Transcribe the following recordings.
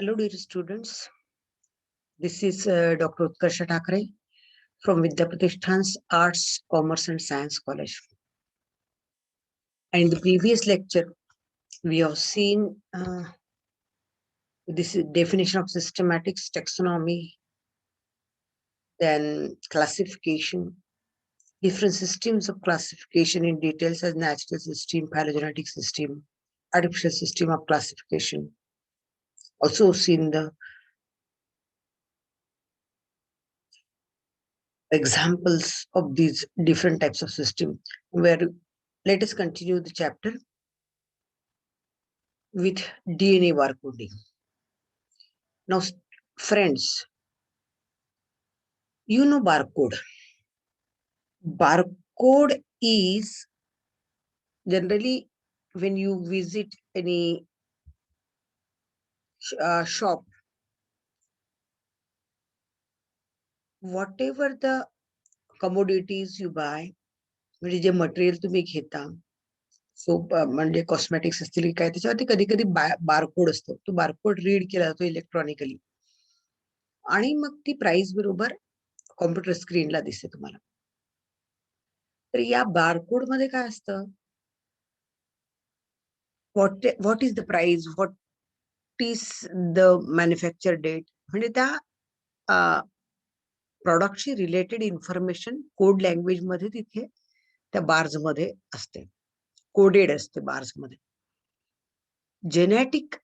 Hello, dear students. This is Dr. Utkarsha Thakre from Vidyapratishthan's Arts, Commerce and Science College. And in the previous lecture, we have seen this definition of systematics, taxonomy, then classification, different systems of classification in details as natural system, phylogenetic system, artificial system of classification. Also seen the examples of these different types of system. Where let us continue the chapter with DNA barcoding. Now, friends, you know barcode. Barcode is generally when you visit any shop, whatever the commodities you buy, म्हणजे जे material तुम्ही घेता, soap म्हणजे cosmetics असतील काय त्याच्यावरती कधी कधी बारकोड असतो. तो बारकोड रीड केला जातो इलेक्ट्रॉनिकली आणि मग ती प्राइस बरोबर कॉम्प्युटर स्क्रीनला दिसते तुम्हाला. तर या बारकोड मध्ये काय असतं, what is the price, what is the manufacture date, म्हणजे त्या प्रॉडक्टशी रिलेटेड इन्फॉर्मेशन कोड लँग्वेज मध्ये तिथे त्या बार्स मध्ये असते, कोडेड असते बार्स मध्ये. Genetic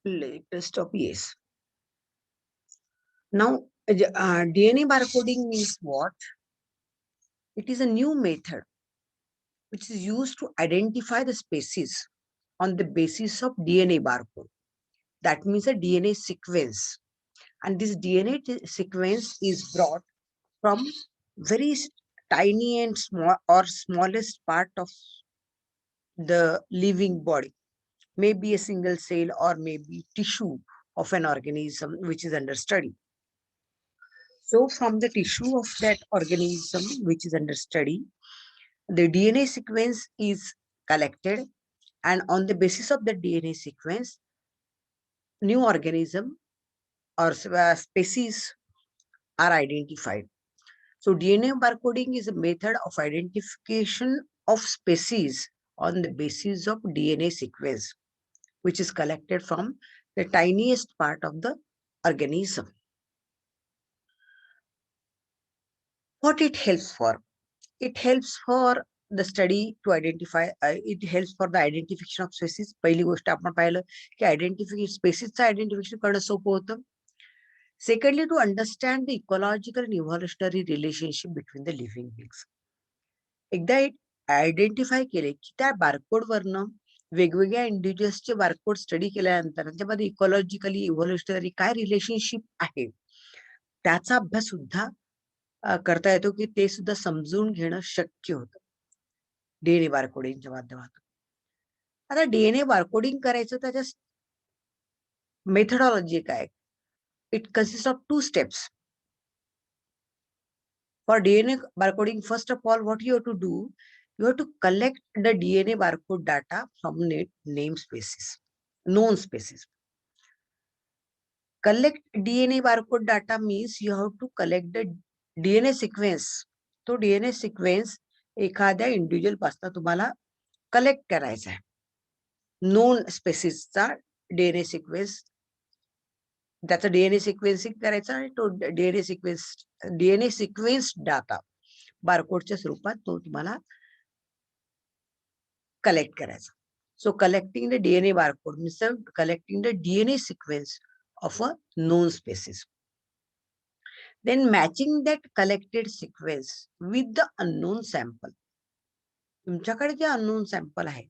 latest of yes. Now DNA barcoding means what? It is a new method which is used to identify the species on the basis of DNA barcode. That means a DNA sequence. And this DNA sequence is brought from very tiny and small or smallest part of the living body, maybe a single cell or maybe tissue of an organism which is under study. So from the tissue of that organism which is under study, the DNA sequence is collected, and on the basis of the DNA sequence, new organism or species are identified. So DNA barcoding is a method of identification of species on the basis of DNA sequence, which is collected from the tiniest part of the organism. What it helps for? It helps for the study to identify, it helps for the identification of species. पहिली गोष्ट आपण पाहिलं की identification स्पेसिसचं identification करणं सोपं होतं. Secondly, to understand the ecological and evolutionary relationship between the living beings. एकदा identify केले की त्या बारकोड वरनं वेगवेगळ्या इंडिव्हिज्युअल्सचे बारकोड स्टडी केल्यानंतर त्याच्यामध्ये इकॉलॉजिकली इव्होल्युशनरी काय रिलेशनशिप आहे त्याचा अभ्यास सुद्धा करता येतो, की ते सुद्धा समजून घेणं शक्य होतं डीएनए बारकोडिंगच्या माध्यमातून. आता डीएनए बारकोडिंग करायचं त्याच्या मेथडॉलॉजी काय? It consist of 2 steps. For DNA barcoding, first of all, what you have to do, you have to collect the DNA barcode data from namespaces, known species. Collect DNA barcode data means you have to collect the DNA sequence. तो DNA sequence एखाद्या individual पासून तुम्हाला collect करायचा आहे. Non स्पेसिसचा DNA sequence, त्याचा DNA sequencing करायचा आणि तो डीएनए सिक्वेन्स डाटा बारकोडच्या स्वरूपात तो तुम्हाला कलेक्ट करायचा. So collecting the DNA barcode means collecting the DNA sequence of a known species. Then matching that collected sequence with the unknown sample. तुमच्याकडे जे अननोन सॅम्पल आहे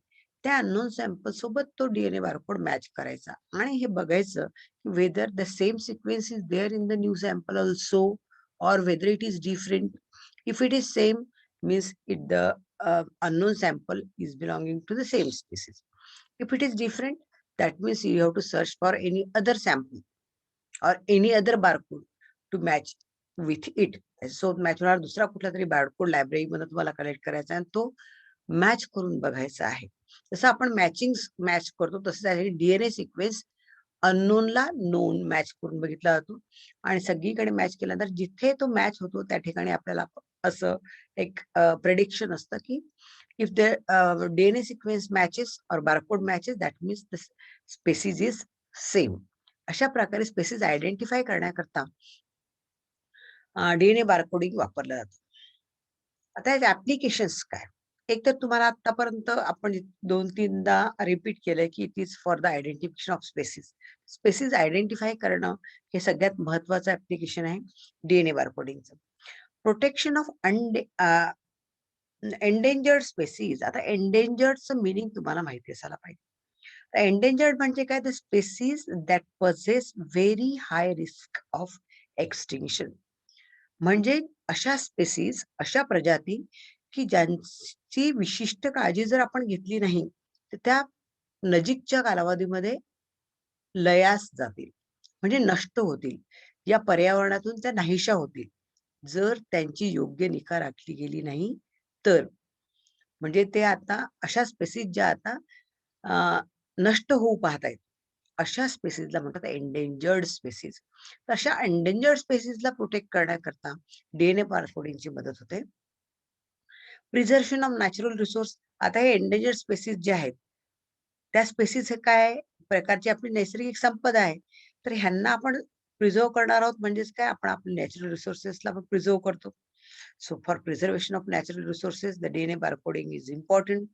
त्या अननोन सॅम्पल सोबत तो डीएनए बारकोड मॅच करायचा आणि हे बघायचं whether the same sequence is there in the new sample also or whether it is different. If it is same, means the unknown sample is belonging to the same species. If it is different, that means you have to search for any other sample or any other barcode to match with it. So match होणार दुसरा कुठला तरी barcode library मध्ये तुम्हाला collect करायचा आणि तो match करून बघायचा आहे. जसं आपण मॅच करतो तसं डीएनए सिक्वेन्स अननोनला नोन मॅच करून बघितला जातो आणि सगळीकडे मॅच केल्यानंतर जिथे तो मॅच होतो त्या ठिकाणी आपल्याला असं एक प्रेडिक्शन असतं की if the DNA sequence matches or barcode matches that means the species is same. अशा प्रकारे स्पेसिस आयडेंटिफाय करण्याकरता डीएनए बारकोडिंग वापरलं जातं. आता याचे ऍप्लिकेशन्स काय? एक तर तुम्हाला आतापर्यंत आपण 2-3दा रिपीट केलंय की it is for the identification of species. Species identify करणं हे सगळ्यात महत्वाचं ऍप्लिकेशन आहे डीएनए बारकोडिंगचं. Protection of endangered species. आता एंडेंजर्डचं मीनिंग तुम्हाला माहिती असायला पाहिजे. एंडेंजर्ड म्हणजे काय? The species that possess very high risk of extinction. म्हणजे अशा स्पेसिस, अशा प्रजाती की ज्यांची विशिष्ट काळजी जर आपण घेतली नाही, तर त्या नजीकच्या कालावधीमध्ये लयास जातील, म्हणजे नष्ट होतील. या पर्यावरणातून त्या नाहीशा होतील. जर त्यांची योग्य निगा राखली गेली नाही तर. म्हणजे ते आता अशा स्पेसिस ज्या आता अ, नष्ट होऊ पाहत आहेत, अशा स्पेसिसला म्हणतात एंडेंजर्ड स्पेसिस. तर अशा एंडेंजर्ड स्पेसिसला प्रोटेक्ट करण्याकरता डीएनए बारकोडिंगची मदत होते. Preservation of natural resource. आता हे एंडेंजर्ड स्पेसिस जे आहेत, त्या स्पेसिस हे काय प्रकारची आपली नैसर्गिक संपदा आहे. तर ह्यांना आपण प्रिझर्व्ह करणार आहोत म्हणजेच काय? आपण आपल्या नॅचरल रिसोर्सेसला आपण प्रिझर्व्ह करतो. So for preservation of natural resources the DNA barcoding is important.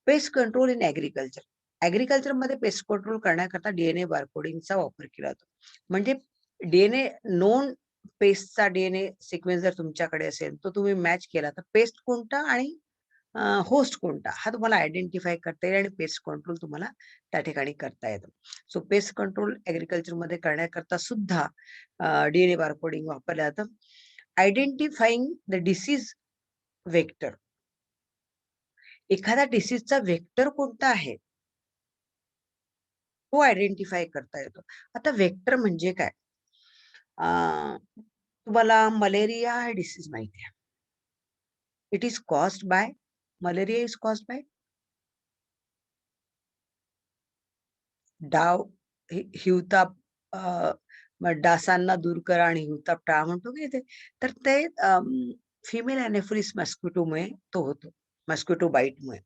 Pest control in agriculture. ॲग्रिकल्चरमध्ये पेस्ट कंट्रोल करण्याकरता डीएनए बारकोडिंगचा वापर केला जातो. म्हणजे डीएनए नोन पेस्टचा डीएनए सिक्वेन्स जर तुमच्याकडे असेल, तो तुम्ही मॅच केला तर पेस्ट कोणता आणि होस्ट कोणता हा तुम्हाला आयडेंटिफाय करता येईल आणि पेस्ट कंट्रोल तुम्हाला त्या ठिकाणी करता येतं. सो पेस्ट कंट्रोल ॲग्रिकल्चरमध्ये करण्याकरता सुद्धा डीएनए बारकोडिंग वापरलं जातं. Identifying the disease vector. एखाद्या डिसीजचा वेक्टर कोणता आहे, तो आयडेंटिफाय करता येतो. आता वेक्टर म्हणजे काय? तुम्हाला मलेरिया हा डिसीज माहिती आहे. It is caused by malaria is caused by डाव हिवताप. मग डासांना दूर करा आणि हिवताप टाळा म्हणतो की ते. तर ते फिमेल एनेफ्रिस मस्किटोमुळे तो होतो. मस्किटो बाईटमुळे.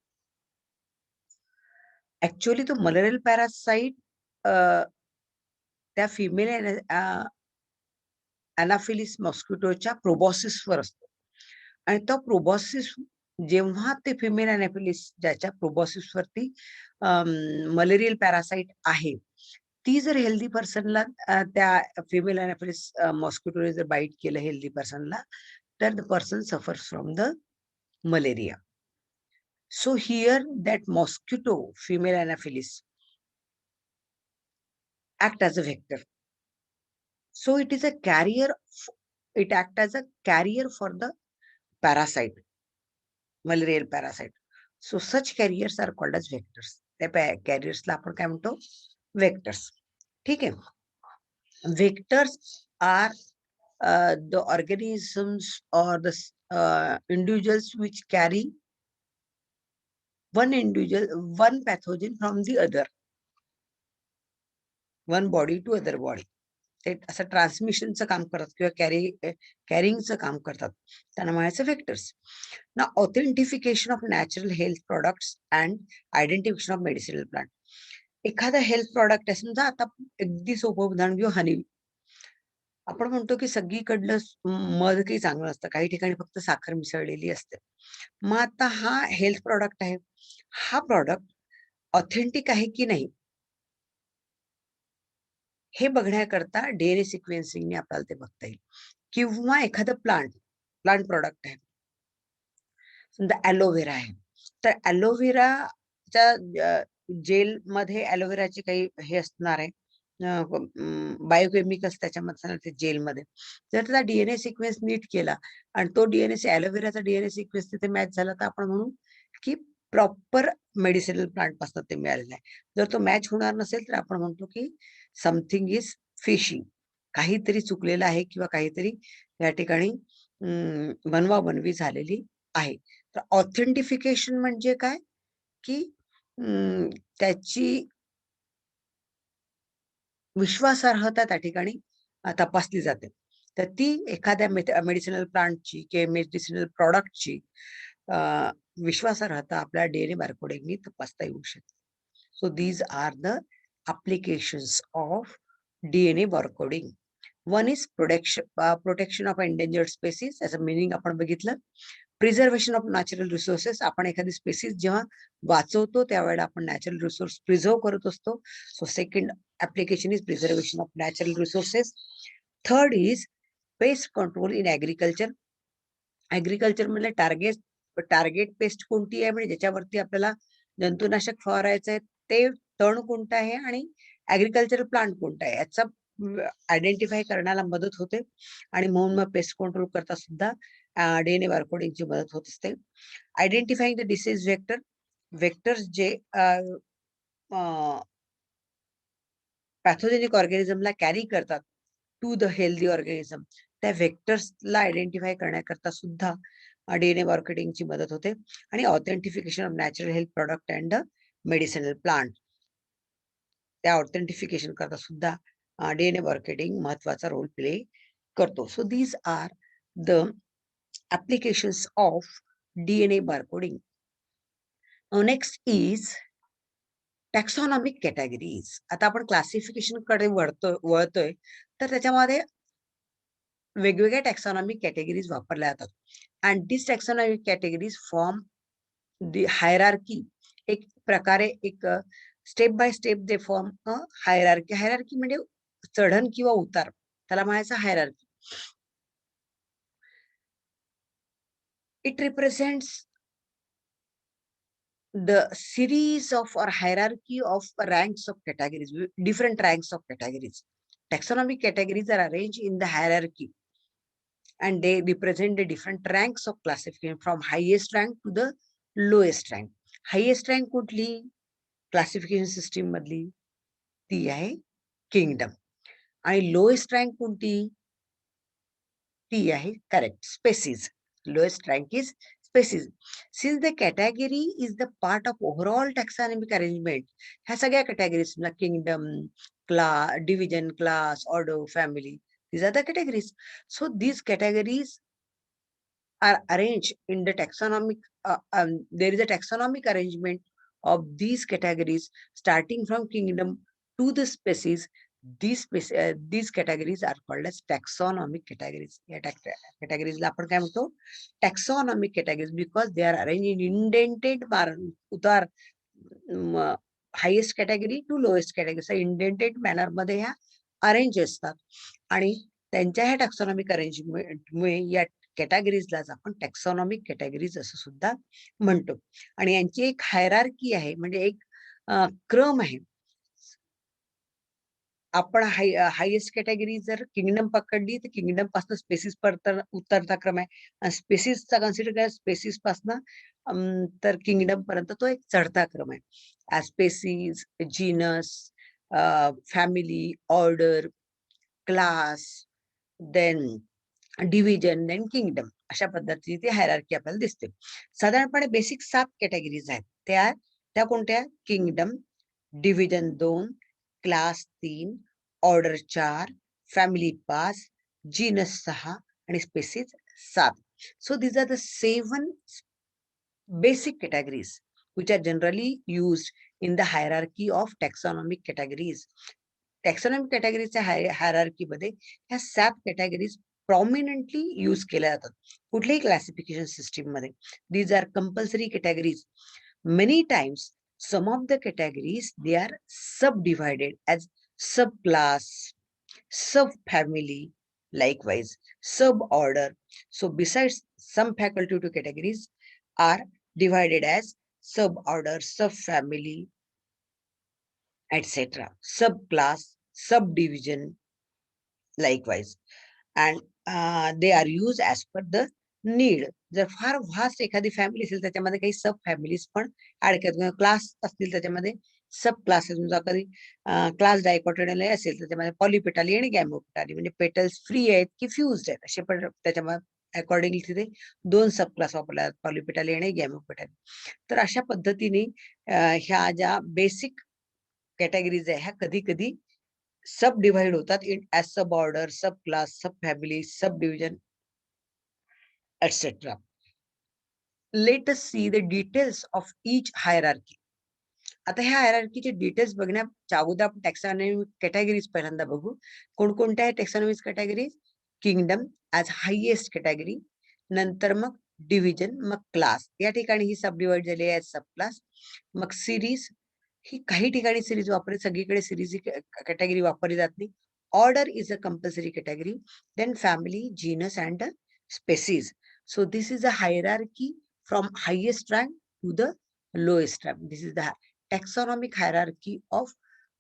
ॲक्चुअली तो मलेरियल पॅरासाइट त्या फिमेल अनाफिलीस मॉस्किटोच्या प्रोबॉसिसवर असतो आणि तो प्रोबॉसिस जेव्हा ते फिमेल अनाफिलीस ज्याच्या प्रोबॉसिसवरती मलेरियल पॅरासाइट आहे, ती जर हेल्दी पर्सनला त्या फिमेल अनाफिलीस मॉस्किटोने जर बाईट केलं हेल्दी पर्सनला, तर the person suffers from the malaria. So here that mosquito, female anaphylis, act as a vector. So it is a carrier, it act as a carrier for the parasite, malarial parasite. So such carriers are called as vectors. त्या कॅरियर्सला आपण काय म्हणतो? Vectors. ठीक आहे. Vectors are the organisms or the individuals which carry one pathogen from the other, one body to other body. ते असं ट्रान्समिशनचं काम करतात किंवा कॅरिंगचं काम करतात. त्यांना म्हणायचं व्हेक्टर्स. ना authentification of natural health products and identification of medicinal plant. एखादा हेल्थ प्रॉडक्ट आहे, समजा आता अगदी सोपं उदाहरण घेऊ, हनी. आपण म्हणतो की सगळीकडलं मध काही चांगलं असतं, काही ठिकाणी फक्त साखर मिसळलेली असते. मग आता हा हेल्थ प्रॉडक्ट आहे, हा प्रॉडक्ट ऑथेंटिक आहे की नाही हे बघण्याकरता डीएनए सिक्वेन्सिंगने आपल्याला ते बघता येईल. किंवा एखादं प्लांट प्रॉडक्ट आहे. समजा ॲलोव्हेरा आहे. तर ॲलोव्हेराच्या जेलमध्ये ॲलोव्हेराचे काही हे असणार आहे, बायोकेमिकल्स त्याच्यामध्ये असणार ते जेलमध्ये. जर त्याचा डीएनए सिक्वेन्स नीट केला आणि तो ॲलोव्हेराचा डीएनए सिक्वेन्स तिथे मॅच झाला, तर आपण म्हणू की प्रॉपर मेडिसिनल प्लांटपासून ते मिळालेलं आहे. जर तो मॅच होणार नसेल, तर आपण म्हणतो की समथिंग इज फिशी. काहीतरी चुकलेलं आहे किंवा काहीतरी या ठिकाणी बनवाबनवी झालेली आहे. तर ऑथेंटिफिकेशन म्हणजे काय? की त्याची विश्वासार्हता त्या ठिकाणी तपासली जाते. तर ती एखाद्या मेडिसिनल प्लांटची किंवा मेडिसिनल प्रॉडक्टची विश्वासार्हता आपल्या डीएनए बारकोडिंगनी तपासता येऊ शकते. So these are the applications of DNA barcoding. One is protection of endangered species, याचं meaning आपण बघितलं. प्रिझर्वेशन ऑफ नॅचरल रिसोर्सेस, आपण एखादी स्पेसिस जेव्हा वाचवतो त्यावेळेला आपण नॅचरल रिसोर्स प्रिझर्व करत असतो. So second application is preservation of natural resources. Third is paste control in agriculture. Agriculture म्हणजे टार्गेट पेस्ट कोणती आहे, म्हणजे ज्याच्यावरती आपल्याला जंतुनाशक फवारायचं आहे ते तण कोणतं आहे आणि ऍग्रिकल्चरल प्लांट कोणता आहे याचा आयडेंटिफाय करण्याला मदत होते. आणि म्हणून मग पेस्ट कंट्रोल करता सुद्धा डीएनए बारकोडिंगची मदत होत असते. आयडेंटिफाईंग द डिसीज वेक्टर्स जे पॅथोजेनिक ऑर्गॅनिझमला कॅरी करतात टू द हेल्दी ऑर्गॅनिझम, त्या वेक्टर्सला आयडेंटिफाय करण्याकरता सुद्धा डीएनए बारकोडिंगची मदत होते. आणि authentification of natural health product and medicinal plant, त्या ऑथेंटिफिकेशन करता सुद्धा डीएनए बारकोडिंग महत्वाचा रोल प्ले करतो. So these are the applications of DNA barcoding. Now next is taxonomic categories. आता आपण क्लासिफिकेशन कडे वळतोय तर त्याच्यामध्ये वेगवेगळ्या टॅक्सॉनॉमिक कॅटेगरीज वापरल्या जातात. And this taxonomic categories form the hierarchy. एक प्रकारे एक step by step they form a hierarchy. Hierarchy म्हणजे चढण किंवा उतार, त्याला म्हणायचं hierarchy. It represents the series of or hierarchy of ranks of categories, different ranks of categories. Taxonomic categories are arranged in the hierarchy and they represent the different ranks of classification from highest rank to the lowest rank. Highest rank कुठली classification system मधली ती आहे kingdom, आणि lowest rank कोणती ती आहे correct species. Lowest rank is species. Since the category is the part of overall taxonomic arrangement, ह्या सगळ्या categories kingdom, class, division, class, order, family, these are the categories. So these categories are arranged in the taxonomic, there is a taxonomic arrangement of these categories starting from kingdom to the species. These categories are called as taxonomic categories. या categories ला आपण काय म्हणतो taxonomic categories because they are arranged in indented उतार highest category to lowest category. So indented manner मध्ये ह्या arrange असतात आणि त्यांच्या ह्या टॅक्सॉनॉमिक अरेंजमेंटमुळे या कॅटेगरीजलाच आपण टॅक्सॉनॉमिक कॅटेगरीज असं सुद्धा म्हणतो. आणि यांची एक हायरार्की आहे, म्हणजे एक क्रम आहे. आपण हायेस्ट कॅटेगरी जर किंगडम पकडली तर किंगडम पासून स्पेसिस उतरता क्रम आहे. स्पेसिसचा कन्सिडर केला स्पेसिस पासून तर किंगडम पर्यंत तो एक चढता क्रम आहे. Species, genus, family, order, class, then division, then kingdom, अशा पद्धतीची ती हायरार्की आपल्याला दिसते. साधारणपणे बेसिक 7 कॅटेगरीज आहेत. त्या कोणत्या? Kingdom, division 2, class 3, order 4, family 5, genus 6 आणि species 7. So these are the 7 basic categories which are generally used in the hierarchy of taxonomic categories. Taxonomic categories hierarchy मध्ये ह्या 7 categories prominently use केल्या जातात कुठल्याही classification system मध्ये. These are compulsory categories. Many times some of the categories they are subdivided as subclass, subfamily, likewise suborder. So besides some faculty to categories are divided as suborder, subfamily, etc., subclass, subdivision, likewise, and they are used as per the need. जर फार vast एखादी family असेल त्याच्यामध्ये काही सब families पण add करतात. Class असतील त्याच्यामध्ये सब क्लासेस, म्हणजे कधी क्लास डायकोटोनल असेल त्याच्यामध्ये पॉलिपेटाली आणि गॅमोपेटाली, म्हणजे पेटल्स फ्री आहेत की फ्युज्ड आहेत असे पण त्याच्यामध्ये अकॉर्डिंगली तिथे 2 सब क्लास वापरल्या, पॉलिपेटाली आणि गॅमोपेटाली. तर अशा पद्धतीने ह्या ज्या बेसिक कॅटेगरीज आहे ह्या कधी कधी सब डिवाइड होतात in as sub order, sub class, sub family, sub division etc. Let us see the details of each hierarchy. आता ह्या हायरार्कीचे डिटेल्स बघण्याच्या अगोदर आपण टॅक्सॉनॉमिक कॅटेगरीज पहिल्यांदा बघू. कोणकोणत्या आहेत taxonomic categories? Kingdom as highest category, नंतर मग डिव्हिजन, मग क्लास. या ठिकाणी ही सब डिवाइड झाली आहे सब क्लास. मग सिरीज, ही काही ठिकाणी सिरीज वापरली, सगळीकडे सिरीज ही कॅटेगरी वापरली जात नाही. Order is a compulsory category. Then family, genus and species. So this is a hierarchy from highest rank to the lowest rank. This is the taxonomic hierarchy of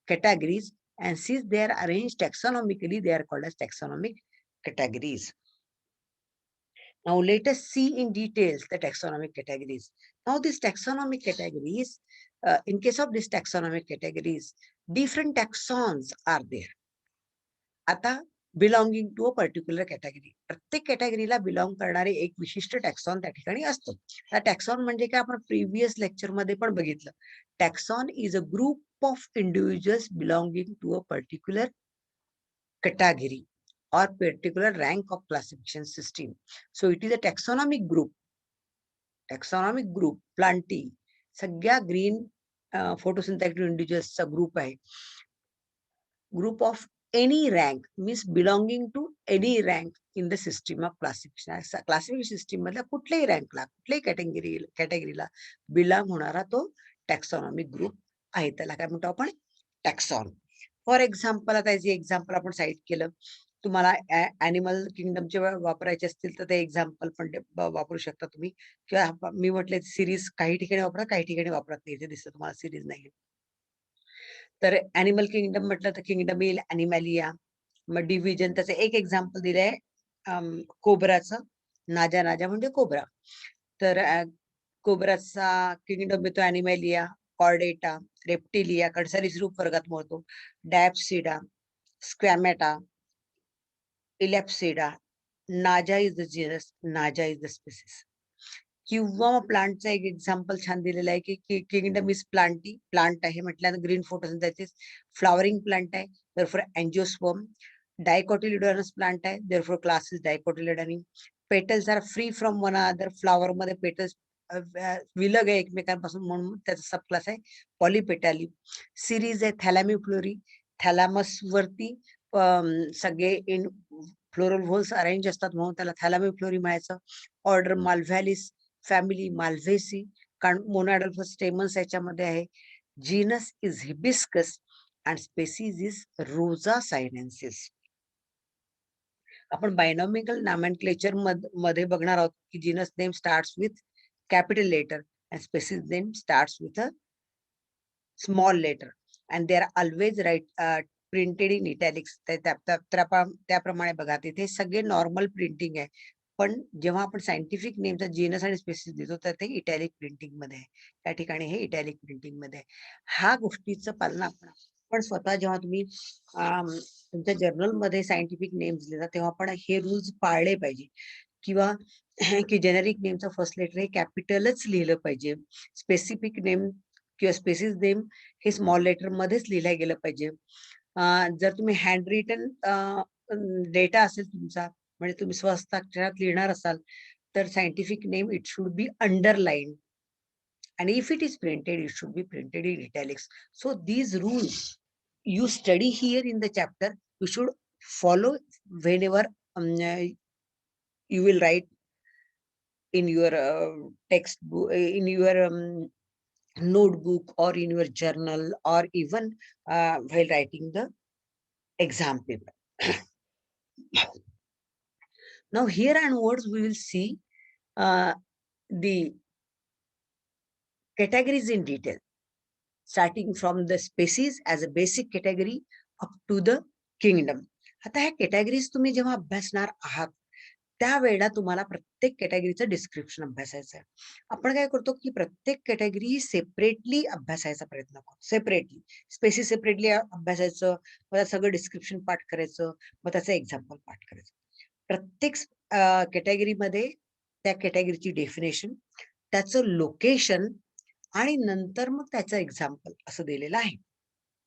categories, and since they are arranged taxonomically, they are called as taxonomic categories. Now let us see in details the taxonomic categories. Now these taxonomic categories, in case of these taxonomic categories, different taxons are there. आता belonging to a particular category, प्रत्येक कॅटेगरीला belong करणारे एक विशिष्ट taxon त्या ठिकाणी असतो. त्या टॅक्सॉन म्हणजे काय आपण प्रिव्हियस लेक्चर मध्ये पण बघितलं. Taxon is a group of individuals belonging to a particular category or particular rank of classification system. So it is a taxonomic group. Taxonomic group, plantae, सगळ्या ग्रीन फोटोसिंथेटिक इंडिव्हिज्युअल्सचा ग्रुप आहे. Group of any rank means belonging to any rank in the system of classification. Classification system मधल्या कुठल्याही रँकला, कुठल्याही कॅटेगरीला belong होणारा तो taxonomic group आहे. त्याला काय म्हणतो आपण? टॅक्सॉन. फॉर एक्झाम्पल, आता याचे एक्झाम्पल आपण साईट केलं. तुम्हाला ॲनिमल किंगडमचे वापरायचे असतील तर ते एक्झाम्पल पण वापरू शकता तुम्ही. किंवा मी म्हटले सिरीज काही ठिकाणी वापरा, काही ठिकाणी वापरत नाही. इथे दिसतं तुम्हाला सिरीज नाही. तर ॲनिमल किंगडम म्हटलं तर किंगडम येईल ॲनिमॅलिया. मग डिव्हिजन त्याचं एक एक्झाम्पल दिलंय कोब्राचं. नाजा नाजा म्हणजे कोब्रा. तर कोब्राचा किंगडम येतो ॲनिमॅलिया, कॉर्डेटा, रेप्टिलिया, सरीसृप वर्गात मोडतो, डायप्सिडा, स्क्वॅमेटा, इलॅप्सिडा. नाजा इज द जीनस, नाजा इज द स्पीसीस. किंवा प्लांटचा एक एक्झाम्पल छान दिलेला आहे की किंगडम इज प्लांटी, प्लांट आहे म्हटल्यानंतर ग्रीन फोटोसिंथेसिस, फ्लॉवरिंग प्लांट आहे देअरफॉर अँजिओस्पर्म. डायकोटिलिडोनस प्लांट आहे therefore class is dicotyledonae. Petals are free from one other, flower मध्ये पेटल्स विलग आहे एकमेकांपासून म्हणून त्याचा सब क्लास आहे पॉलिपेटाली. सिरीज आहे थॅलॅमिफ्लोरी, थॅलॅमस वरती सगळे इन फ्लोरल व्होल्स अरेंज असतात म्हणून त्याला थॅलॅमिफ्लोरी म्हणायचं. ऑर्डर माल्व्हॅलिस, फॅमिली माल्व्हेसी, कारण मोनोडल्फस स्टेमन्स याच्यामध्ये आहे. Genus is hibiscus and species is rosa sinensis. आपण बायनॉमिकल नॉमेनक्लेचर मध्ये बघणार आहोत की genus name starts with capital letter and species name starts with a small letter and they are always printed in italics. त्याप्रमाणे बघा तिथे सगळे normal printing आहे, पण जेव्हा आपण सायंटिफिक नेमचा जीनस आणि स्पेसिस देतो तर ते इटॅलिक प्रिंटिंग मध्ये आहे. त्या ठिकाणी हे इटॅलिक प्रिंटिंग मध्ये आहे. ह्या गोष्टीचं पालन आपण स्वतः जेव्हा तुम्ही तुमच्या जर्नल मध्ये सायंटिफिक नेम्स लिहिता तेव्हा आपण हे रूल्स पाळले पाहिजे. किंवा की जेनेरिक नेमचं फर्स्ट लेटर हे कॅपिटलच लिहिलं पाहिजे. स्पेसिफिक नेम किंवा स्पेसिस नेम हे स्मॉल लेटर मध्येच लिहिलं गेलं पाहिजे. जर तुम्ही हँड रिटन डेटा असेल तुमचा, म्हणजे तुम्ही स्वहस्ताक्षरात लिहिणार असाल तर scientific name it should be underline, and if it is printed it should be printed in italics. So these rules you study here in the chapter, you should follow whenever you will write in your textbook, in your notebook, or in your journal, or even while writing the exam paper. Now here onwards we will see the categories in detail, starting from the species as a basic category up to the kingdom. आता ह्या categories तुम्ही जेव्हा अभ्यासणार आहात त्यावेळेला तुम्हाला प्रत्येक कॅटेगरीचं description अभ्यासायचं आहे. आपण काय करतो की प्रत्येक कॅटेगरी सेपरेटली अभ्यासायचा प्रयत्न करतो. सेपरेटली स्पेसिस सेपरेटली अभ्यासायचं, मग सगळं डिस्क्रिप्शन पाठ करायचं, मग त्याचं एक्झाम्पल पाठ करायचं. प्रत्येक कॅटेगरीमध्ये त्या कॅटेगरीची डेफिनेशन, त्याचं लोकेशन आणि नंतर मग त्याचं एक्झाम्पल असं दिलेलं आहे.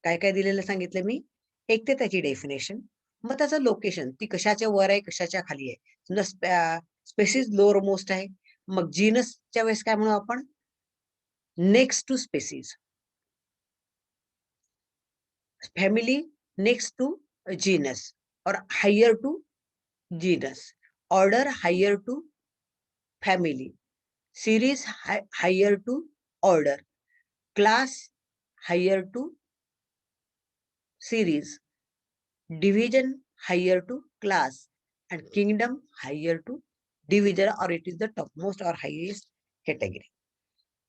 काय काय दिलेलं सांगितलं मी? एक ते त्याची डेफिनेशन, मग त्याचं लोकेशन, ती कशाच्या वर आहे, कशाच्या खाली आहे. समजा स्पेसिस लोअर मोस्ट आहे, मग जीनसच्या वेळेस काय म्हणू आपण? Next to species. Family next to genus or higher to genus. Order higher to family. Series higher to order. Class higher to series, division higher to class, and kingdom higher to division, or it is the topmost or highest category.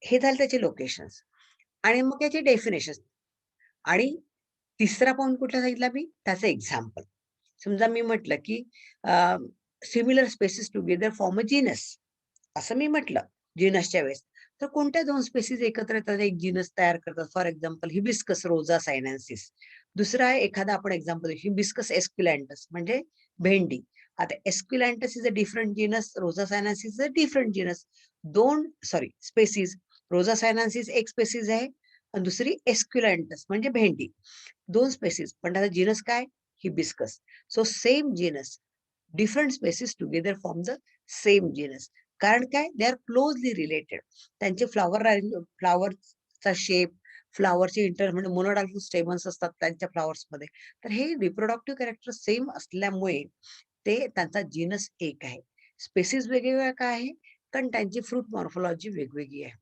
हे झाले त्याचे locations आणि मग त्याचे definition. आणि तिसरा point कुठला सांगितला मी? त्याचं एक्झाम्पल. समजा मी म्हटलं की similar species together form a genus, असं मी म्हटलं जीनसच्या वेळेस, तर कोणत्या दोन स्पेसिस एकत्र येतात, एक जीनस तयार करतात? फॉर एक्झाम्पल हिबिस्कस रोजा सायनान्सिस. दुसरा आहे एखादा आपण एक्झाम्पल, हिबिस्कस एस्क्युलॅन्टस म्हणजे भेंडी. आता esculentus is a different genus, rosa sinensis is a different genus. दोन स्पेसिस. रोजा सायनान्सिस एक स्पेसिस आहे आणि दुसरी एस्क्युलॅन्टस म्हणजे भेंडी. दोन स्पेसिस, पण त्याचा जीनस काय? Hibiscus. So same genus, different species together form the same genus. कारण काय? They are closely related. त्यांचे फ्लावरचा शेप, फ्लावरचे म्हणजे मोनोडाल्फस स्टेमन्स असतात त्यांच्या फ्लावर्समध्ये. तर हे रिप्रोडक्टिव्ह कॅरेक्टर सेम असल्यामुळे ते त्यांचा जीनस एक आहे. स्पेसिस वेगवेगळ्या काय आहे? कारण त्यांची फ्रूट मॉर्फोलॉजी वेगवेगळी आहे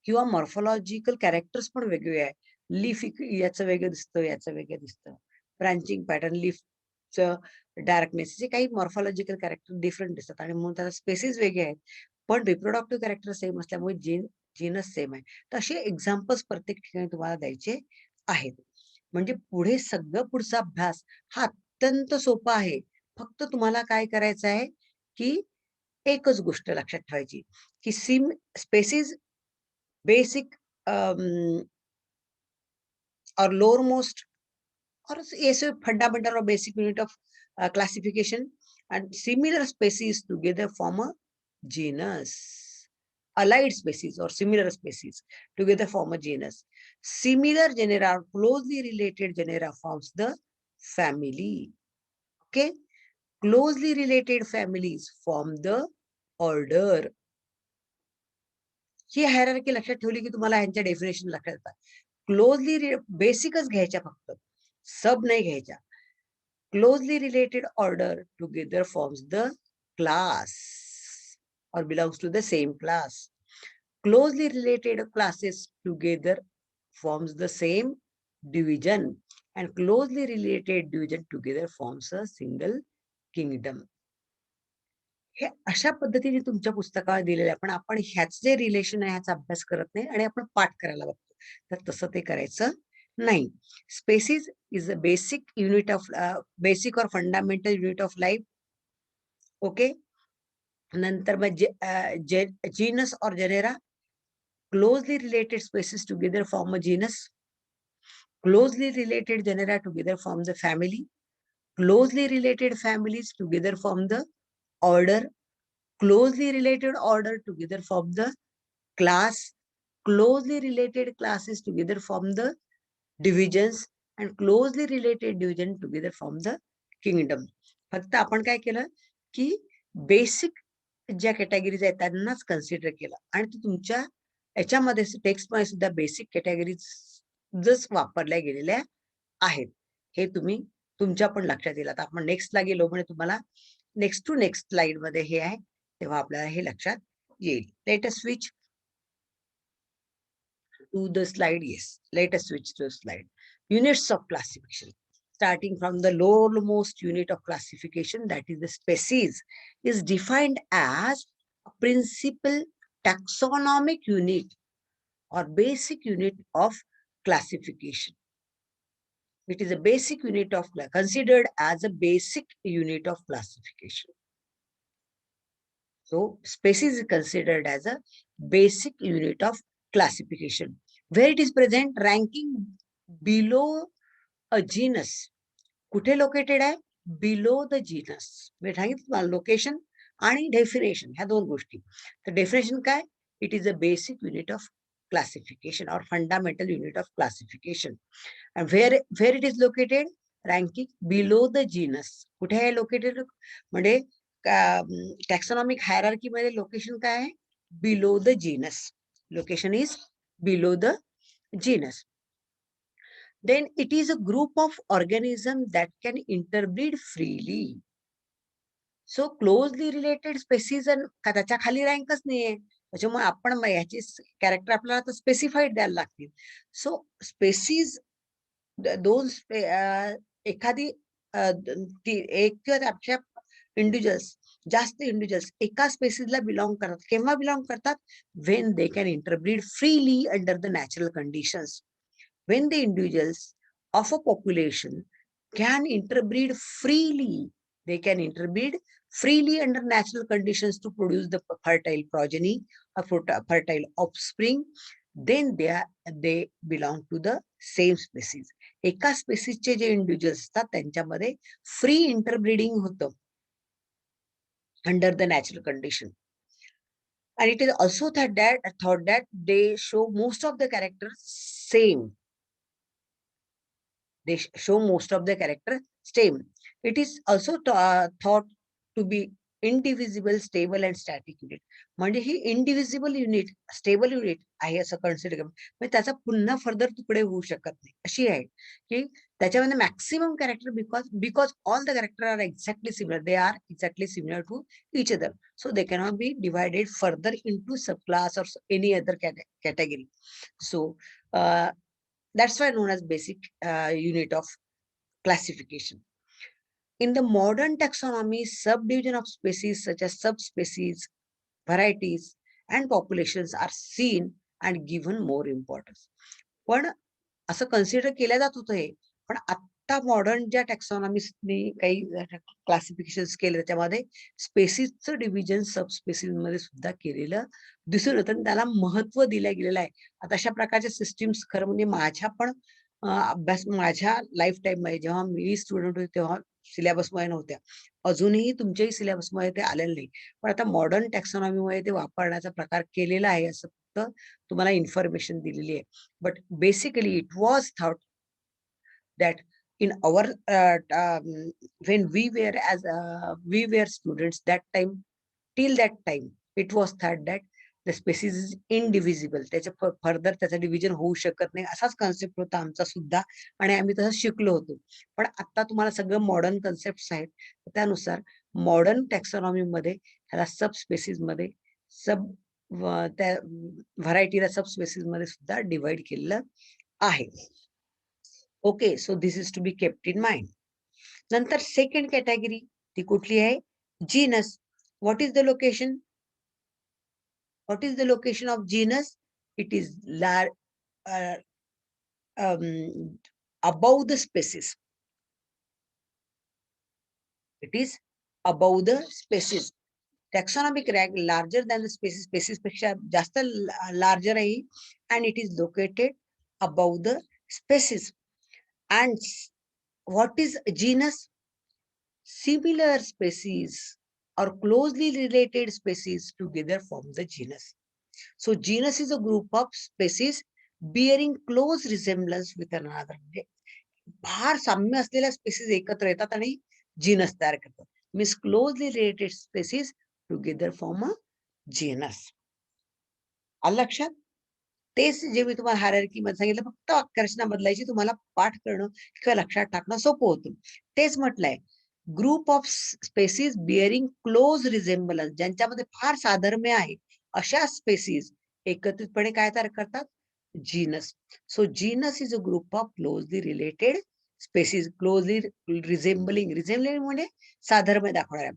किंवा मॉर्फोलॉजिकल कॅरेक्टर्स पण वेगवेगळे आहे. लीफ याचं वेगळं दिसतं, याचं वेगळं दिसतं. ब्रांचिंग पॅटर्न, लीफचं डार्कनेस, जे काही मॉर्फोलॉजिकल कॅरेक्टर डिफरंट दिसतात आणि म्हणून त्याचा स्पेसिस वेगळे आहेत. पण रिप्रोडक्टिव्ह कॅरेक्टर सेम असल्यामुळे जीनस सेम आहे. तर असे एक्झाम्पल्स प्रत्येक ठिकाणी तुम्हाला द्यायचे आहेत. म्हणजे पुढे सगळं पुढचा अभ्यास हा अत्यंत सोपा आहे. फक्त तुम्हाला काय करायचं आहे की एकच गोष्ट लक्षात ठेवायची की spaces basic or lowermost or yes, fundamental or basic unit of classification, and similar species together form a genus. Allied species or similar species together form a genus. Similar genera or closely related genera forms the family. Okay, closely related families form the order. He hierarchy लक्षात ठेवली की तुम्हाला ह्यांच्या definition लक्षात येतात. Closely बेसिकच घ्यायच्या, फक्त सब नाही घ्यायच्या. Closely related order together forms the class or belongs to the same class. Closely related classes together forms the same division, and closely related division together forms a single kingdom. हे अशा पद्धतीने तुमच्या पुस्तकावर दिलेलं आहे, पण आपण ह्याच जे रिलेशन आहे ह्याचा अभ्यास करत नाही आणि आपण पाठ करायला बघतो. तर तसं ते करायचं नाही. Species is a basic unit of basic or fundamental unit of life. Okay. नंतर मग genus or genera, closely related species together form a genus. Closely related genera together form the family. Closely related families together form the order. Closely related order together form the class. Closely related classes together form the divisions, and closely related division together form the kingdom. फक्त आपण काय केलं की basic ज्या categories आहेत त्यांनाच consider केलं आणि ते तुमच्या याच्यामध्ये टेक्स्टमध्ये सुद्धा बेसिक कॅटेगरीज वापरल्या गेलेल्या आहेत. हे तुम्ही तुमच्या पण लक्षात येईल. आता आपण नेक्स्टला गेलो म्हणजे तुम्हाला नेक्स्ट टू नेक्स्ट स्लाइड मध्ये हे आहे, तेव्हा आपल्याला हे लक्षात येईल. Let us switch to the slide. Yes, let us switch to slide. Units of classification. Starting from the lowermost unit of classification, that is the species, is defined as a principal taxonomic unit or basic unit of classification. It is a basic unit of considered as a basic unit of classification. So species is considered as a basic unit of classification, where it is present ranking below a genus. कुठे located आहे? Below the genus. मी सांगितलं तुम्हाला location आणि definition ह्या दोन गोष्टी. तर डेफिनेशन काय? It is a basic unit of classification or fundamental unit of classification. And where it is located? Ranking below the genus. कुठे आहे located? म्हणजे टॅक्सॉनॉमिक हायरार्की मध्ये लोकेशन काय आहे? Below the genus. Location is below the genus. Then it is a group of organisms that can interbreed freely. So closely related spaces त्याच्या खाली रँकच नाहीये. त्याच्यामुळे आपण याची कॅरेक्टर आपल्याला आता स्पेसिफाईड द्यायला लागतील. सो स्पेसिस दोन एखादी एक किंवा त्यापेक्षा इंडिव्हिज्युअल्स जास्त इंडिव्हिज्युअल्स एका स्पेसिसला बिलॉंग करतात. केव्हा बिलॉंग करतात? When they can interbreed freely under the natural conditions. When the individuals of a population can interbreed freely, they can interbreed freely under natural conditions to produce the fertile progeny or fertile offspring, then they belong to the same species. एका स्पेसिसचे जे individuals असतात त्यांच्यामध्ये free interbreeding होतं under the natural condition. And it is also thought that they show most of the characters same. They show most of the character same. It is also thought to be indivisible, stable and static unit. म्हणजे ही इंडिव्हिजिबल unit, stable unit आहे असं consider करून म्हणजे त्याचा पुन्हा further तुकडे होऊ शकत नाही. अशी आहे की त्याच्यामध्ये maximum character because all the character are exactly similar. They are exactly similar to each other. So they cannot be divided further into subclass or any other category. So that's why known as basic unit of classification. In the modern taxonomy, subdivision of species such as subspecies, varieties, and populations are seen and given more importance. पण असं consider केलं जात होतं हे, पण आता modern ज्या टॅक्सॉनॉमिस्टनी काही क्लासिफिकेशन केले त्याच्यामध्ये स्पेसिसचं डिव्हिजन सबस्पेसिस मध्ये सुद्धा केलेलं दिसून येतं आणि त्याला महत्व दिलं गेलेलं आहे. आता अशा प्रकारच्या सिस्टीम्स खरं म्हणजे माझ्या पण अभ्यास माझ्या लाईफ टाईम मध्ये जेव्हा मी स्टुडंट होते तेव्हा सिलेबस मध्ये नव्हत्या. अजूनही तुमच्याही सिलेबस मध्ये ते आलेलं नाही. पण आता मॉडर्न टॅक्सॉनॉमीमुळे ते वापरण्याचा प्रकार केलेला आहे असं फक्त तुम्हाला इन्फॉर्मेशन दिलेली आहे. But basically, it was thought that in our when we were students that time, till that time, it was thought that the species is indivisible. त्याच्या फर्दर त्याचं डिव्हिजन होऊ शकत नाही असाच कन्सेप्ट होता आमचा सुद्धा आणि आम्ही तसं शिकलो होतो. पण आता तुम्हाला सगळं मॉडर्न कन्सेप्ट आहेत. त्यानुसार मॉडर्न टॅक्सॉनॉमी मध्ये ह्याला सब स्पेसिस मध्ये सब त्या व्हरायटीला सब स्पेसिस मध्ये सुद्धा डिवाइड केलेलं आहे. Okay, so this is to be kept in mind. नंतर सेकंड कॅटेगरी ती कुठली आहे? Genus. What is the location? What is the location of genus? It is above the species. It is above the species. Taxonomic rank larger than the species. Species पेक्षा जास्त larger आहे and it is located above the species. And what is genus? Similar species or closely related species together form the genus. So genus is a group of species bearing close resemblance with another. फार साम्य असलेल्या spaces एकत्र येतात आणि genus तयार करतात. Means closely related species together form a genus. आलं लक्षात? तेच जे मी तुम्हाला हायरार्की मध्ये सांगितलं, फक्त वाक्यरचना बदलायची, तुम्हाला पाठ करणं किंवा लक्षात टाकणं सोपं होतं. तेच म्हटलंय, group of species bearing close resemblance, ज्यांच्यामध्ये फार साधर्म्य आहे अशा स्पेसिस एकत्रितपणे काय तयार करतात? Genus. So genus is a group of closely related species, closely resembling म्हणजे साधर्म्य दाखवणाऱ्या,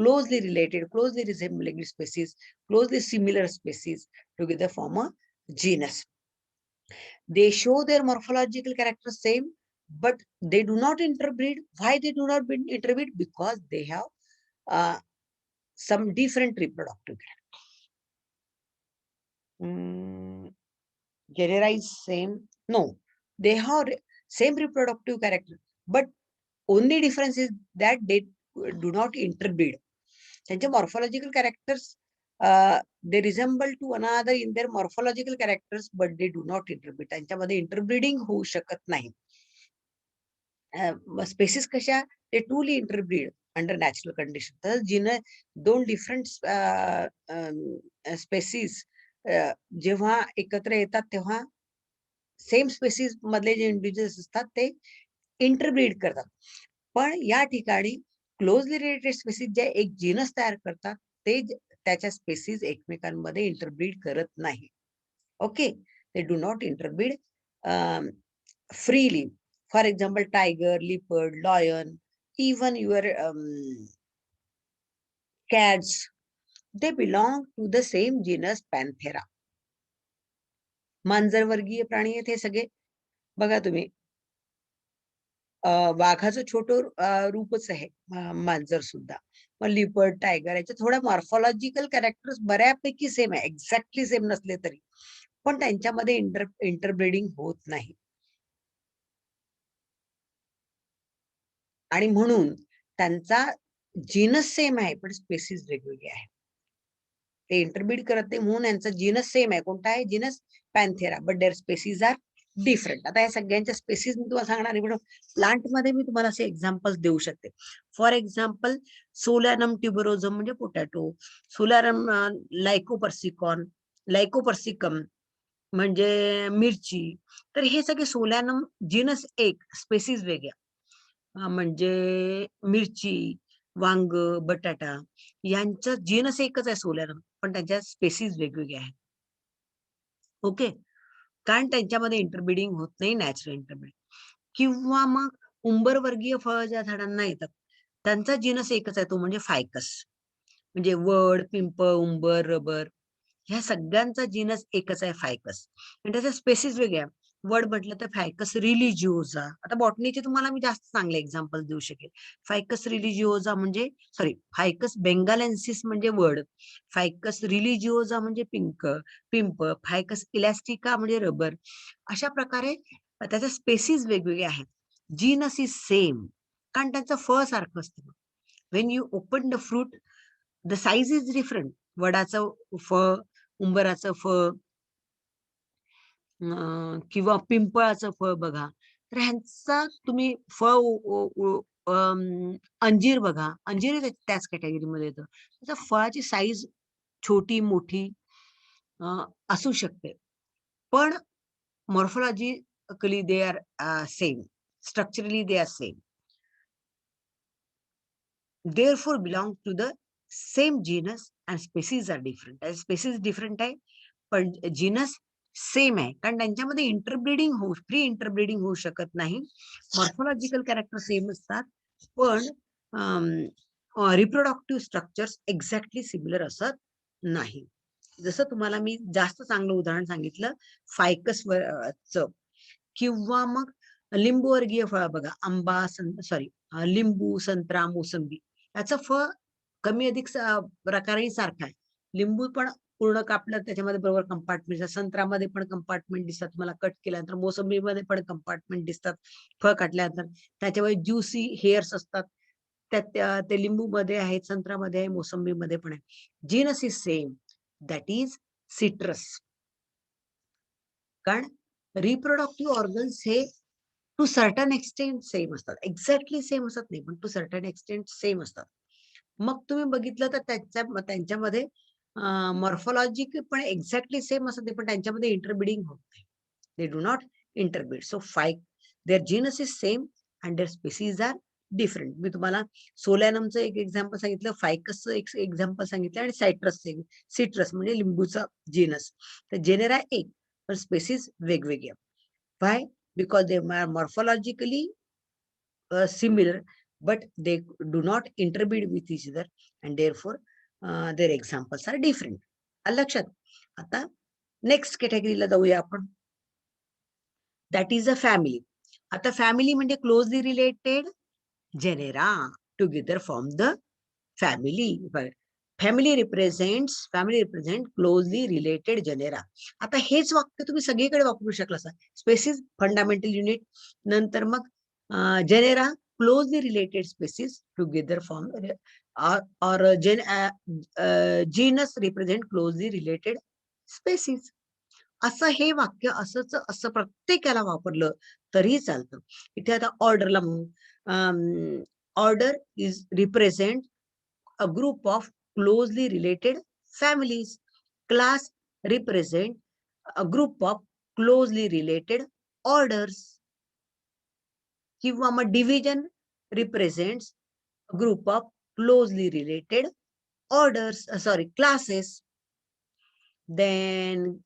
closely resembling species, closely similar species together form a genus. They show their morphological characters same, but they do not interbreed. Why they do not interbreed? Because they have some different reproductive characters. Genera is same. No, they have same reproductive character, but Only difference is that they do not interbreed. त्यांचे morphological characters they resemble to another in their morphological characters, but they do not interbreed. त्यांच्यामध्ये interbreeding होऊ शकत नाही. Spaces कशा ते truly interbreed under natural condition. तर जिनं दोन different spaces जेव्हा एकत्र येतात तेव्हा सेम स्पेसिस मधले जे इंडिव्हिज्युअल्स असतात ते इंटरब्रीड करतात. पण या ठिकाणी क्लोजली रिलेटेड स्पेसिस जे एक जीनस तयार करतात ते त्याच्या स्पेसिस एकमेकांमध्ये इंटरब्रीड करत नाही. Okay, they do not interbreed freely. For example, tiger, leopard, lion, even your cats, they belong to the same genus Panthera. मांजरवर्गीय प्राणी आहेत हे सगळे. बघा तुम्ही वाघाचं छोटं रूपच आहे मांजर सुद्धा. मग लिपर्ड, टायगर याच्या थोड्या मॉर्फॉलॉजिकल कॅरेक्टर्स बऱ्यापैकी सेम आहे, एक्झॅक्टली सेम नसले तरी, पण त्यांच्यामध्ये इंटरब्रीडिंग होत नाही. आणि म्हणून त्यांचा जीनस सेम आहे पण स्पेसिस वेगवेगळे आहे. ते इंटरब्रीड करत नाही म्हणून यांचा जीनस सेम आहे. कोणता आहे genus? Panthera, but their species are different. आता या सगळ्यांच्या स्पेसिस मी तुम्हाला सांगणार आहे, पण प्लांट मध्ये मी तुम्हाला असे एक्झाम्पल्स देऊ शकते. फॉर एक्झाम्पल सोलॅनम ट्युबरोझम म्हणजे पोटॅटो, सोलॅनम लायकोपर्सिकम म्हणजे मिरची. तर हे सगळे सोलॅनम जीनस एक, स्पेसिस वेगळ्या. म्हणजे मिरची, वांग, बटाटा यांचं जीनस एकच आहे सोलॅनम, पण त्यांच्या स्पेसिस वेगवेगळ्या आहेत. ओके, कारण त्यांच्यामध्ये इंटरब्रीडिंग होत नाही, नॅचरल इंटरब्रीडिंग. किंवा मग उंबरवर्गीय फळ ज्या झाडांना येतात त्यांचा जीनस एकच आहे, तो म्हणजे फायकस. म्हणजे वड, पिंपळ, उंबर, रबर ह्या सगळ्यांचा जीनस एकच आहे, फायकस. आणि त्याच्या स्पेसिस वेगळ्या. वड म्हटलं तर फायकस रिलिजिओजा. आता बॉटनीचे तुम्हाला मी जास्त चांगले एक्झाम्पल देऊ शकेल. फायकस रिलिजिओजा म्हणजे फायकस बेंगालेन्सिस म्हणजे वड, फायकस रिलिजिओजा म्हणजे पिंपळ, फायकस इलॅस्टिका म्हणजे रबर. अशा प्रकारे त्याच्या स्पेसिस वेगवेगळे आहेत. जीनस इज सेम, कारण त्यांचं फळ सारखं असतं. When you open the fruit, the size is different. वडाचं फळ, उंबराचं फळ किंवा पिंपळाचं फळ बघा, तर ह्यांचा तुम्ही फळ अंजीर बघा, अंजीर त्याच कॅटेगरीमध्ये येतं. त्याच्या फळाची साईज छोटी मोठी असू शकते, पण morphologically they are same, structurally they are same, therefore belong to the same genus and species are different. Species different आहे पण जीनस सेम आहे, कारण त्यांच्यामध्ये फ्री इंटरब्रीडिंग होऊ शकत नाही. मॉर्फॉलॉजिकल कॅरेक्टर सेम असतात, पण रिप्रोडक्टिव्ह स्ट्रक्चर्स एक्झॅक्टली सिमिलर असत नाही. जसं तुम्हाला मी जास्त चांगलं उदाहरण सांगितलं फायकस च, किंवा मग लिंबूवर्गीय फळ बघा, आंबा, लिंबू, संत्रा, मोसंबी याचं फळ कमी अधिक प्रकारही सारखा आहे. लिंबू पण पूर्ण कापलं त्याच्यामध्ये बरोबर कंपार्टमेंट, संत्र्यामध्ये पण कंपार्टमेंट दिसतात तुम्हाला कट केल्यानंतर, मोसंबीमध्ये पण कंपार्टमेंट दिसतात फळ काटल्यानंतर. त्याच्यामुळे ज्युसी हेअर्स असतात, त्यात ते लिंबूमध्ये आहेत, संत्र्यामध्ये आहे, मोसंबीमध्ये पण आहे. Genus is same, that is citrus. कारण रिप्रोडक्टिव्ह ऑर्गन्स हे टू सर्टन एक्सटेंट सेम असतात, एक्झॅक्टली सेम असत नाही, पण टू सर्टन एक्सटेंट सेम असतात. मग तुम्ही बघितलं तर त्यांच्यामध्ये मॉर्फॉलॉजिक पण एक्झॅक्टली सेम असत नाही, पण त्यांच्यामध्ये इंटरब्रीडिंग होत नाही. They do not interbreed. So their genus is same and their species are different. मी तुम्हाला सोलॅनमचं एक एक्झाम्पल सांगितलं, फायकसचं एक एक्झाम्पल सांगितलं, आणि सिट्रस म्हणजे लिंबूचा जीनस. तर जेनेरा एक, पण स्पेसिस वेगवेगळ्या. Why? Because they are morphologically similar, but they do not interbreed with each other, and therefore their examples are different. लक्षात. आता नेक्स्ट कॅटेगरीला जाऊया आपण. That is a family. आता फॅमिली म्हणजे closely related genera together form the family. Family represent closely related genera. आता हेच वाक्य तुम्ही सगळीकडे वापरू शकला. स्पेसिस फंडामेंटल युनिट, नंतर मग genera closely related species together form or genus represent closely related species. असं हे वाक्य असं प्रत्येकाला वापरलं तरी चालतं. इथे आता ऑर्डरला order is represent a group of closely related families. Class represent a group of closely related orders. किंवा मग division represents a group of closely related orders, classes. Then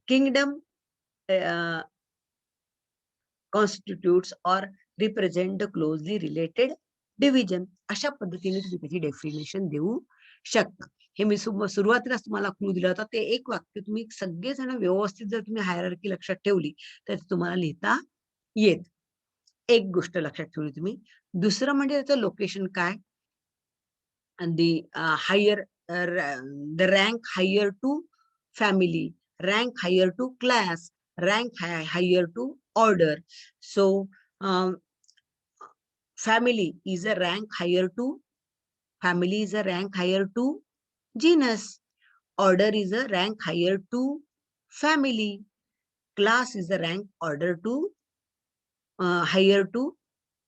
kingdom uh, constitutes or represent the closely related division. अशा पद्धतीने तुम्ही त्याची definition देऊ शकता. हे मी सुरुवातीलाच तुम्हाला क्लू दिला होता. ते एक वाक्य तुम्ही सगळेजण व्यवस्थित जर तुम्ही हायरार्की लक्षात ठेवली तर तुम्हाला लिहिता येत. एक गोष्ट लक्षात ठेवली तुम्ही. दुसरं म्हणजे त्याचं लोकेशन काय, the higher the rank higher to family, rank higher to class, rank higher to order. So family is a rank higher to genus, order is a rank higher to family, class is a rank order to higher to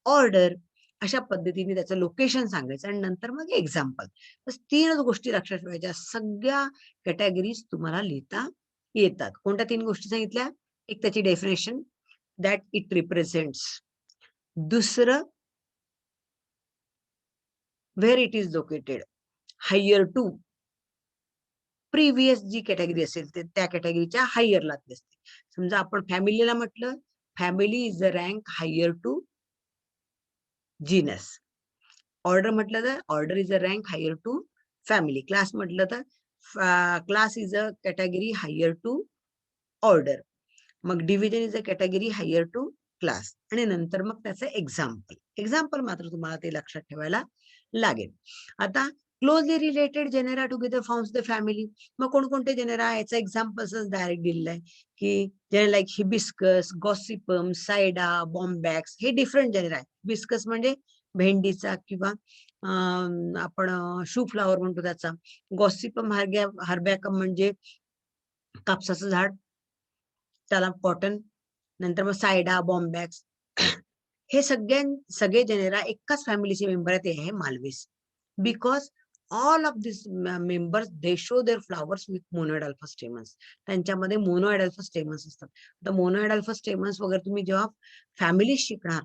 order. अशा पद्धतीने त्याचं location सांगायचं आणि नंतर मग example. बस 3च गोष्टी लक्षात ठेवायच्या. सगळ्या कॅटेगरीज तुम्हाला लिहिता येतात. कोणत्या 3 गोष्टी सांगितल्या? एक त्याची डेफिनेशन दॅट इट रिप्रेझेंट्स. दुसरं where it is located. Higher to previous जी कॅटेगरी असेल त्या कॅटेगरीच्या हायरला असते. समजा आपण फॅमिलीला म्हटलं, family is the rank higher to genus. Order म्हटलं तर order is a rank higher to family. Class म्हटलं तर class is a category higher to order. मग division is a category higher to class. आणि नंतर मग त्याचं एक्झाम्पल मात्र तुम्हाला ते लक्षात ठेवायला लागेल. आता closely related genera together forms the family. मग कोणकोणते जेनेरा, याचा एक्झाम्पल्सच डायरेक्ट दिलेलं आहे की जेने लाईक हिबिस्कस, गॉसिपम, सायडा, बॉम्बॅक्स. हे डिफरंट जेनेरा आहे. हिबिस्कस म्हणजे भेंडीचा किंवा आपण शू फ्लावर म्हणतो त्याचा. गॉसिपम हर्बॅकम म्हणजे कापसाचं झाड, त्याला कॉटन. नंतर मग सायडा, बॉम्बॅक्स. हे सगळे जेनेरा एकाच फॅमिलीचे मेंबर आहेत. हे malvales. Because all of these members they show their flowers with monoid alpha stamens. त्यांच्यामध्ये मोनोइड अल्फा स्टेमन्स असतात. तर मोनोइड अल्फा स्टेमन्स वगैरे तुम्ही जेव्हा फॅमिली शिकणार,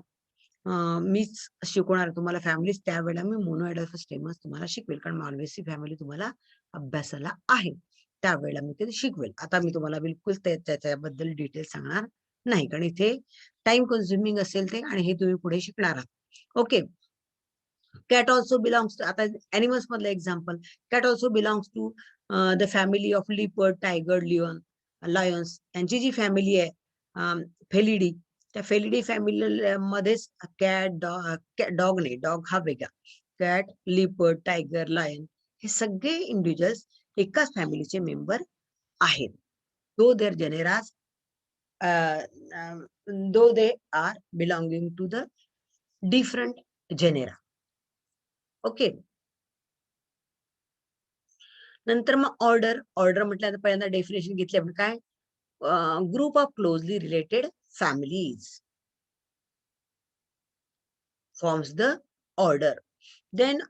मीच शिकवणार तुम्हाला फॅमिलीज, त्यावेळेला मी मोनोइड अल्फा स्टेमन्स तुम्हाला शिकवेल. कारण मालवेसी फॅमिली तुम्हाला अभ्यासाला आहे, त्यावेळेला मी ते शिकवेल. आता मी तुम्हाला बिलकुल त्याच्याबद्दल डिटेल सांगणार नाही, कारण इथे टाइम कन्झ्युमिंग असेल ते, आणि हे तुम्ही पुढे शिकणार आहात. Okay. Cat also belongs to, आता animals मधलं example. Cat also belongs to the family of leopard, tiger, lions. यांची जी फॅमिली आहे फेलिडी, त्या फेलिडी फॅमिली मध्येच कॅट, डॉग नाही, डॉग हा वेगळा. कॅट, लिपर्ड, टायगर, लायन हे सगळे इंडिव्हिज्युअल्स एकाच फॅमिलीचे मेंबर आहेत. Though their generas, though they are belonging to the different genera. Okay. नंतर मग ऑर्डर. ऑर्डर म्हटल्यानंतर पहिल्यांदा डेफिनेशन घेतली आपण. काय? Group of closely related families forms the order. Then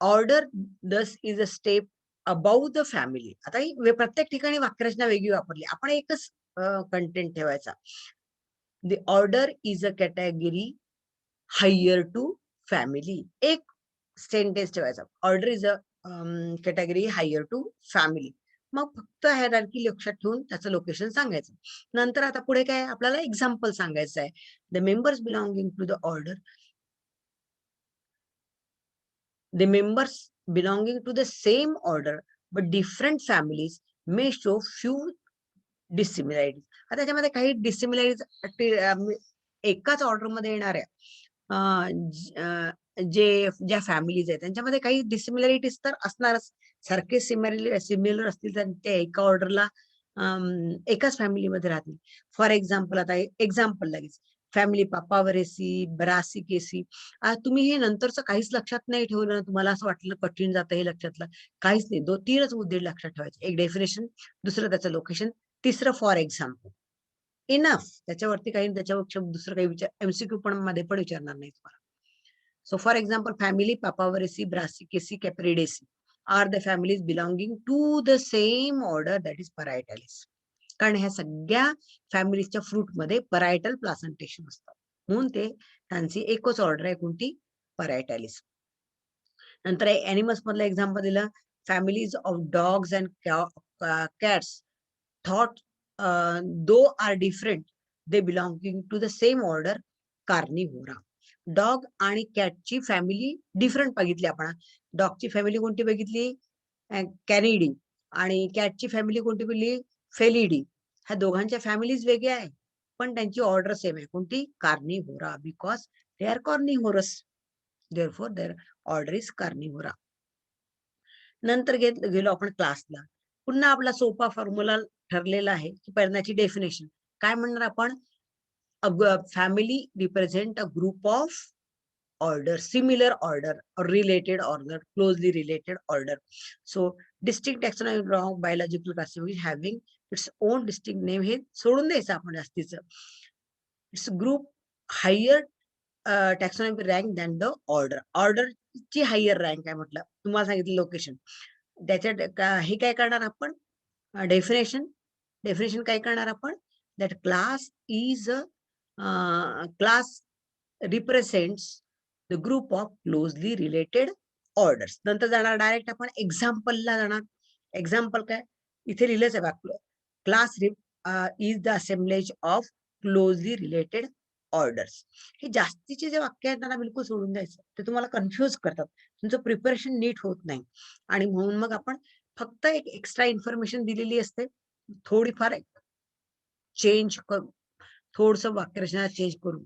order thus is a step about the family. आता ही प्रत्येक ठिकाणी वाक्यरचना वेगळी वापरली, आपण एकच कंटेंट ठेवायचा. The order is a category higher to family. एक सेंटेन्स ठेवायचा. Order is a category higher to family. मग फक्त हायरार्की लक्षात ठेवून त्याचं लोकेशन सांगायचं. नंतर आता पुढे काय, आपल्याला एक्झाम्पल सांगायचं आहे. The members belonging to the order, the members belonging to the same order but different families may show few dissimilarities. आता त्याच्यामध्ये काही डिसिमिलॅरिटीज एकाच ऑर्डर मध्ये येणाऱ्या ज्या फॅमिलीज आहेत त्यांच्यामध्ये काही डिसिमिलॅरिटीज तर असणारच. सारखे सिमिलर असतील तर त्या एका ऑर्डरला एकाच फॅमिलीमध्ये राहतील. फॉर एक्झाम्पल, आता एक्झाम्पल लागेल, फॅमिली पापावरेसी, ब्रासिकेसी. तुम्ही हे नंतरचं काहीच लक्षात नाही ठेवलं, तुम्हाला असं वाटलं कठीण जातं हे लक्षातलं, काहीच नाही. 3च मुद्दे लक्षात ठेवायचे. एक डेफिनेशन, दुसरं त्याचं लोकेशन, तिसरं फॉर एक्झाम्पल. इनफ. त्याच्यावरती काही त्याच्यापेक्षा दुसरं काही विचार एमसीक्यू पण मध्ये पण विचारणार नाही तुम्हाला. So for example, family papaveraceae, brassicaceae, capparidaceae are the families belonging to the same order, that is parietales. कारण ह्या सगळ्या फॅमिलीच्या फ्रूटमध्ये परायटल प्लासंटेशन असतं, म्हणून ते त्यांची एकच ऑर्डर आहे, कोणती? परायटॅलिस. नंतर एनिमल्स मधलं एक्झाम्पल दिलं, families of dogs and cats thought though are different, they belonging to the same order, carnivora. Dog आणि कॅटची फॅमिली डिफरंट बघितली आपण. डॉगची फॅमिली कोणती बघितली? कॅनिडी. आणि कॅटची फॅमिली कोणती बघितली? फेलिडी. ह्या दोघांच्या फॅमिलीज वेगळ्या आहे, पण त्यांची ऑर्डर सेम आहे, कोणती? Carnivora. Because they are carnivorous, therefore their order is carnivora. नंतर गेलो आपण क्लासला. पुन्हा आपला सोपा फॉर्म्युला ठरलेला आहे की पहिल्याची डेफिनेशन काय म्हणणार आपण? Family represent a group of order, similar order, or related order, closely related order. So distinct taxonomy belong biological classification having its own distinct name. हे सोडून द्यायचं आपण जास्तीचं. It's group higher taxonomy rank than the order. Order ची higher rank आहे म्हटलं, तुम्हाला सांगितलं लोकेशन. त्याच्यात हे काय करणार आपण? डेफिनेशन. डेफिनेशन काय करणार आपण? That class is class represents the group of closely related orders. नंतर जाणार डायरेक्ट आपण एक्झाम्पलला जाणार. एक्झाम्पल काय? इथे लिहिलंच आहे बघ, class is the assemblage of closely related orders. हे जास्तीचे जे वाक्य आहेत त्यांना बिलकुल सोडून द्यायचं, ते तुम्हाला कन्फ्युज करतात, तुमचं प्रिपरेशन नीट होत नाही. आणि म्हणून मग आपण फक्त एक एक्स्ट्रा इन्फॉर्मेशन दिलेली असते, थोडीफार चेंज करू, थोडस वाक्यरचना चेंज करू.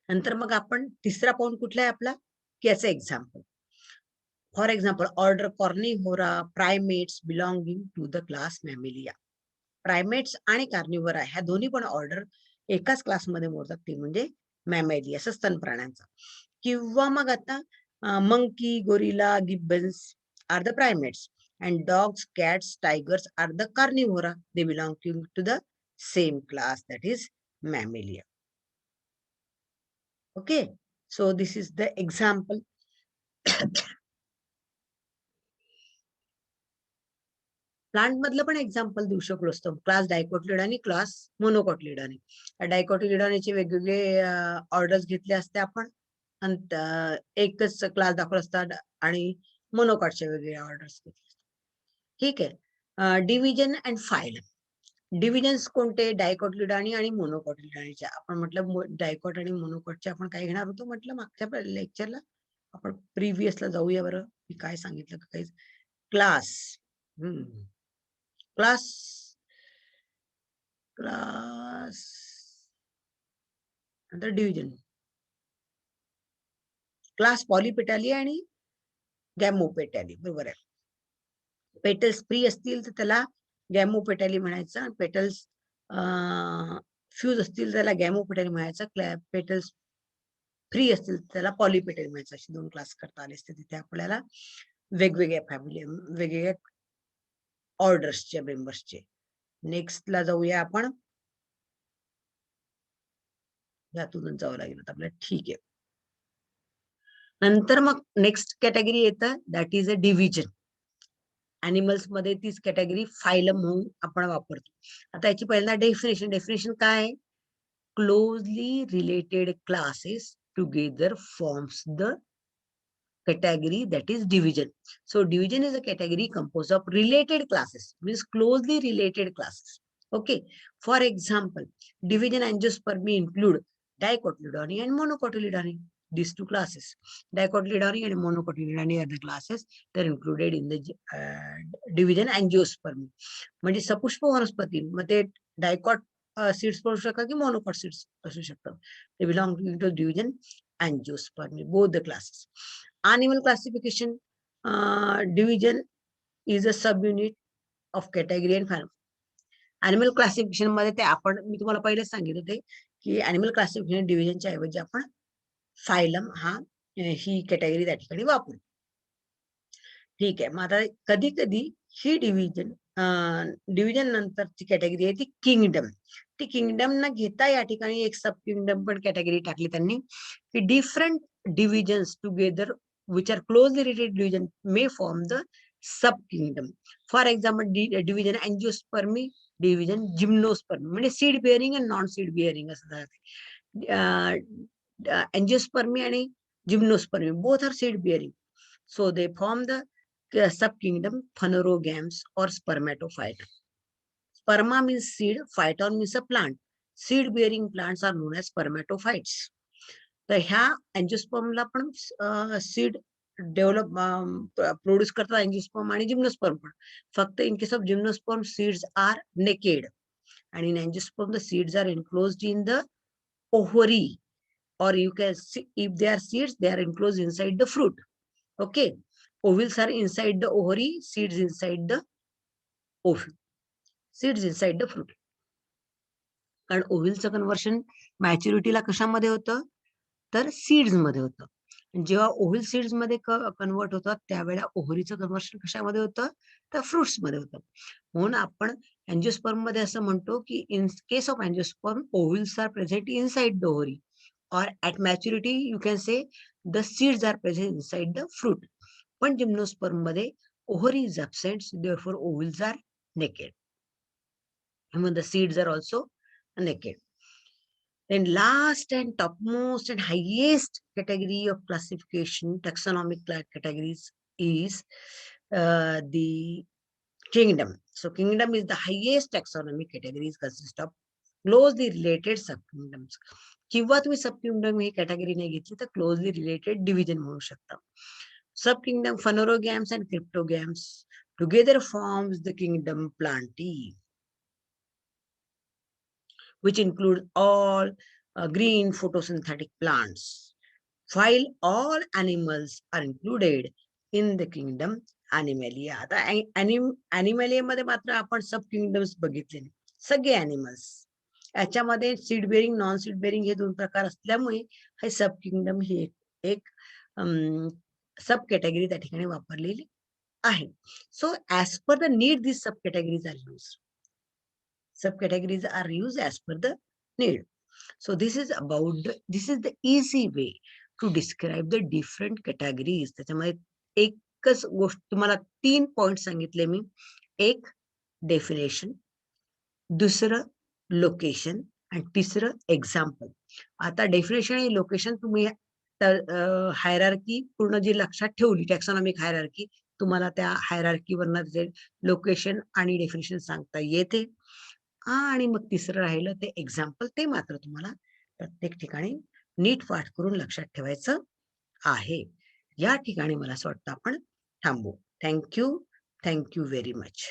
नंतर मग आपण तिसरा पॉइंट कुठला आहे आपला? की याचं example. For example, order carnivora primates belonging to the class mammalia. Primates आणि कार्निव्होरा ह्या दोन्ही पण ऑर्डर एकाच क्लासमध्ये मोडतात, ते म्हणजे मॅमेलिया, सस्तन प्राण्यांचा. किंवा मग आता monkey, gorilla, gibbons are the primates and dogs, cats, tigers are the carnivora. They belong to the same class, that is mammalia. Okay, so this is the example. Plant मधलं पण एक्झाम्पल देऊ शकलो असतो, क्लास डायकोटिलिडा आणि class मोनोकोटिलिडानी. डायकोटिलिडानीचे वेगवेगळे orders घेतले असते आपण, आणि एकच क्लास दाखवला असतात, आणि मोनोकॉटचे वेगवेगळे ऑर्डर्स घेतले. ठीक आहे. Division and phylum. डिव्हिजन्स कोणते? डायकोटिलिडानी आणि मोनोकोटिलिडानीचे. आपण म्हटलं डायकोट आणि मोनोकोटचे आपण काय घेणार होतो म्हटलं मागच्या लेक्चरला. आपण प्रिव्हियसला जाऊया बरं, मी काय सांगितलं काही. क्लास, क्लास, क्लास नंतर डिव्हिजन. क्लास पॉलीपेटाली आणि गॅमोपेटाली, बरोबर आहे. पेटल्स फ्री असतील तर त्याला गॅमोपेटाली म्हणायचं, पेटल्स फ्यूज असतील त्याला गॅमोपेटाली म्हणायचं, पेटल्स फ्री असतील त्याला पॉलीपेटाली म्हणायचं. असे दोन क्लास करता आले असते. तिथे आपल्याला वेगवेगळ्या फॅमिली, वेगवेगळ्या ऑर्डर्सच्या मेंबर्सचे. नेक्स्टला जाऊया आपण, यातूनच जावं लागेल आपल्याला. ठीक आहे. नंतर मग नेक्स्ट कॅटेगरी येतं, that is a division. Animals मध्ये तीच कॅटेगरी फायलम म्हणून आपण वापरतो. आता याची पहिल्यांदा डेफिनेशन. डेफिनेशन काय? Closely related classes together forms the category that is division. So division is a category composed of related classes, means closely related classes. Okay. For example, division angiospermy include dicotyledone and monocotyledone. These two classes, dicotyledone and monocotyledone, are the classes that are included in the division angiospermy. म्हणजे सपुष्प वनस्पती मध्ये dicot seeds असू शकतात की monocot seeds असू शकतात. They belong to the division angiospermy, both the classes. Animal classification division is a subunit of category and family. Animal classification मध्ये ते आपण, मी तुम्हाला पहिले सांगितलं ते की ॲनिमल क्लासिफिकेशन डिव्हिजनच्या ऐवजी आपण फायलम ही कॅटेगरी त्या ठिकाणी वापरू. ठीक आहे. मग आता कधी-कधी ही डिव्हिजन नंतरची कॅटेगरी आहे ती किंगडम. ती किंगडम न घेता या ठिकाणी एक सब किंगडम पण कॅटेगरी टाकली त्यांनी, की different divisions together which are closely related division may form the sub-kingdom. For example, division angiospermy, division gymnospermy. म्हणजे सीड बेअरिंग आणि नॉन सीड बेअरिंग असं झालं. angiospermy आणि gymnospermy both are seed bearing. So they form the subkingdom phanerogams or spermatophyte. Sperma means seed, phyton means a plant. Seed bearing plants are known as spermatophytes. तर ह्या अँजिओस्पर्मला पण seed develop produce करतात angiosperm आणि gymnosperm पण. फक्त in case of gymnosperm seeds are naked and in angiosperm the seeds are enclosed in the ovary, or you can see if they are seeds they are enclosed inside the fruit. Okay, ovules are inside the ovary, seeds inside the ovule, seeds inside the fruit. कारण ओव्हिलचं conversion मॅच्युरिटीला कशामध्ये होतं, तर seeds मध्ये होतं. जेव्हा ओव्हिल seeds मध्ये convert होतात त्यावेळेला ओव्हरीचं कन्व्हर्शन कशामध्ये होतं, तर फ्रुट्स मध्ये होतं. म्हणून आपण अँजिओस्पर्म मध्ये असं म्हणतो की in case of angiosperm ovules are present inside the ovary, or at maturity you can say the seeds are present inside the fruit. पण जिम्नोस्पर्म मध्ये ovary is absent, therefore ovules are naked. Even the seeds are also naked. Then last and topmost and highest category of classification, taxonomic categories is the kingdom. So kingdom is the highest taxonomic categories consist of closely related subkingdoms. किंवा तुम्ही सबकिंगडम ही category नाही घेतली तर closely related division म्हणू शकता. सबकिंगडम phanerogams and cryptogams together forms the kingdom Plantae, which include all green photosynthetic plants, while all animals are included in the kingdom Animalia. आता Animalia मध्ये मात्र आपण सब किंगडम्स बघितले नाही. सगळे ॲनिमल्स याच्यामध्ये seed bearing non seed bearing हे दोन प्रकार असल्यामुळे हे सब किंगडम ही एक सब कॅटेगरी त्या ठिकाणी वापरलेली आहे. So as per the need this sub categories are use. Subcategories are used as per the need. So this is the easy way to describe the different categories. त्याच्यामध्ये एकच गोष्ट तुम्हाला 3 पॉइंट सांगितले मी. एक डेफिनेशन, दुसरं लोकेशन आणि तिसरं example. आता डेफिनेशन आणि लोकेशन तुम्ही हायरार्की पूर्ण जी लक्षात ठेवली, टॅक्सॉनॉमिक हायरार्की, तुम्हाला त्या हायरार्कीवरनं लोकेशन आणि डेफिनेशन सांगता येते. आणि मग तिसरं राहिलं ते एक्झाम्पल, ते मात्र तुम्हाला प्रत्येक ठिकाणी नीट पाठ करून लक्षात ठेवायचं आहे. या ठिकाणी मला असं वाटतं आपण थांबू. Thank you very much.